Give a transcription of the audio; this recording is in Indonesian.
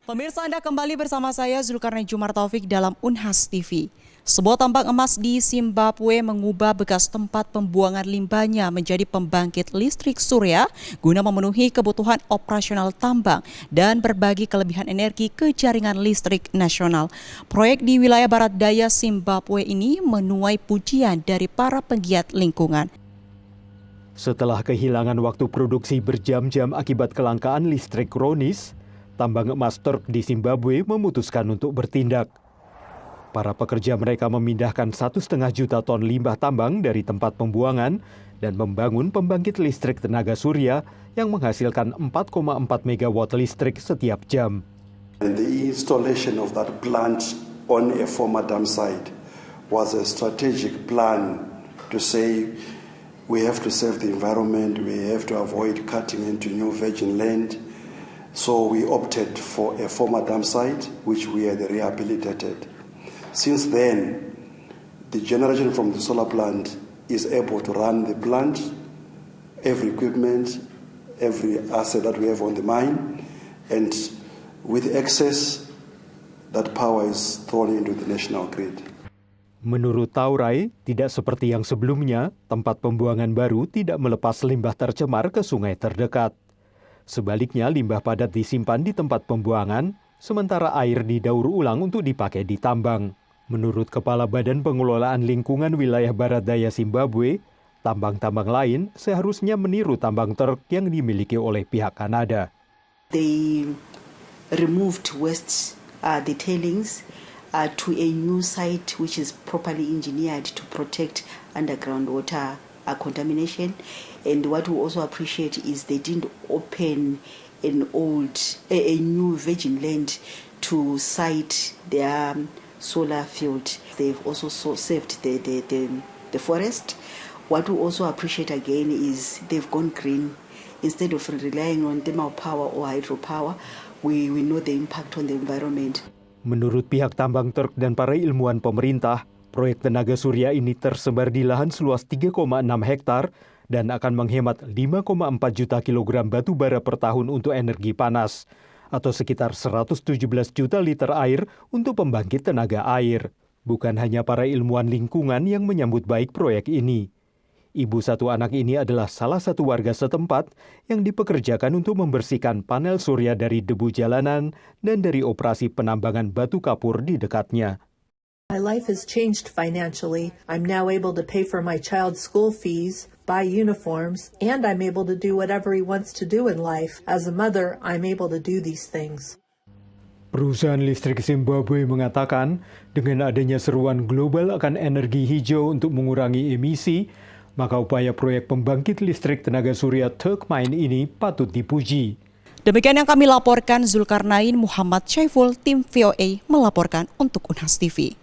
Pemirsa, Anda kembali bersama saya Zulkarnain Jumar Taufik dalam Unhas TV. Sebuah tambang emas di Zimbabwe mengubah bekas tempat pembuangan limbahnya menjadi pembangkit listrik surya guna memenuhi kebutuhan operasional tambang dan berbagi kelebihan energi ke jaringan listrik nasional. Proyek di wilayah barat daya Zimbabwe ini menuai pujian dari para penggiat lingkungan. Setelah kehilangan waktu produksi berjam-jam akibat kelangkaan listrik kronis, tambang emas Turk di Zimbabwe memutuskan untuk bertindak. Para pekerja mereka memindahkan 1,5 juta ton limbah tambang dari tempat pembuangan dan membangun pembangkit listrik tenaga surya yang menghasilkan 4,4 megawatt listrik setiap jam. And the installation of that plant on a former dam site was a strategic plan to say we have to save the environment, we have to avoid cutting into new virgin land. So we opted for a former dam site, which we had rehabilitated. Since then, the generation from the solar plant is able to run the plant, every equipment, every asset that we have on the mine, and with excess, that power is thrown into the national grid. Menurut Taurai, tidak seperti yang sebelumnya, tempat pembuangan baru tidak melepas limbah tercemar ke sungai terdekat. Sebaliknya, limbah padat disimpan di tempat pembuangan, sementara air didaur ulang untuk dipakai di tambang. Menurut Kepala Badan Pengelolaan Lingkungan Wilayah Barat Daya Zimbabwe, tambang-tambang lain seharusnya meniru tambang Turk yang dimiliki oleh pihak Kanada. They removed waste, the tailings, to a new site which is properly engineered to protect underground water contamination. And what we also appreciate is they didn't open a new virgin land to site their solar field. They've also saved the forest. What we also appreciate again is they've gone green. Instead of relying on thermal power or hydropower, we know the impact on the environment. Menurut pihak tambang Turk dan para ilmuwan pemerintah, proyek tenaga surya ini tersebar di lahan seluas 3,6 hektar dan akan menghemat 5,4 juta kilogram batu bara per tahun untuk energi panas, atau sekitar 117 juta liter air untuk pembangkit tenaga air. Bukan hanya para ilmuwan lingkungan yang menyambut baik proyek ini. Ibu satu anak ini adalah salah satu warga setempat yang dipekerjakan untuk membersihkan panel surya dari debu jalanan dan dari operasi penambangan batu kapur di dekatnya. My life has changed financially. I'm now able to pay for my child's school fees, buy uniforms, and I'm able to do whatever he wants to do in life. As a mother, I'm able to do these things. Perusahaan listrik Zimbabwe mengatakan dengan adanya seruan global akan energi hijau untuk mengurangi emisi, maka upaya proyek pembangkit listrik tenaga surya Turk Mine ini patut dipuji. Demikian yang kami laporkan, Zulkarnain Muhammad Syaiful, tim VOA melaporkan untuk Unhas TV.